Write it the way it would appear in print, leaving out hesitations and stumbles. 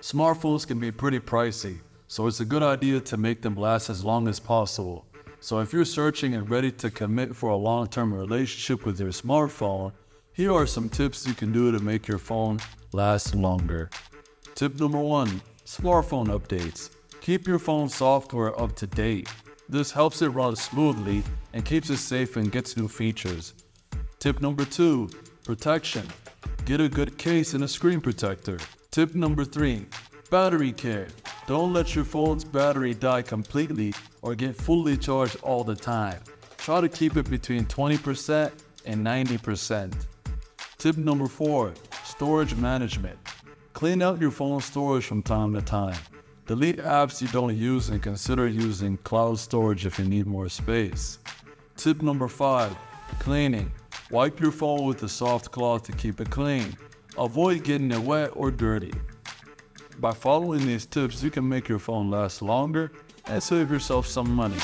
Smartphones can be pretty pricey, so it's a good idea to make them last as long as possible. So if you're searching and ready to commit for a long-term relationship with your smartphone, here are some tips you can do to make your phone last longer. Tip number 1, smartphone updates. Keep your phone software up to date. This helps it run smoothly and keeps it safe and gets new features. Tip number 2, protection. Get a good case and a screen protector. Tip number 3, battery care. Don't let your phone's battery die completely or get fully charged all the time. Try to keep it between 20% and 90%. Tip number 4, storage management. Clean out your phone storage from time to time. Delete apps you don't use and consider using cloud storage if you need more space. Tip number 5, cleaning. Wipe your phone with a soft cloth to keep it clean. Avoid getting it wet or dirty. By following these tips, you can make your phone last longer and save yourself some money.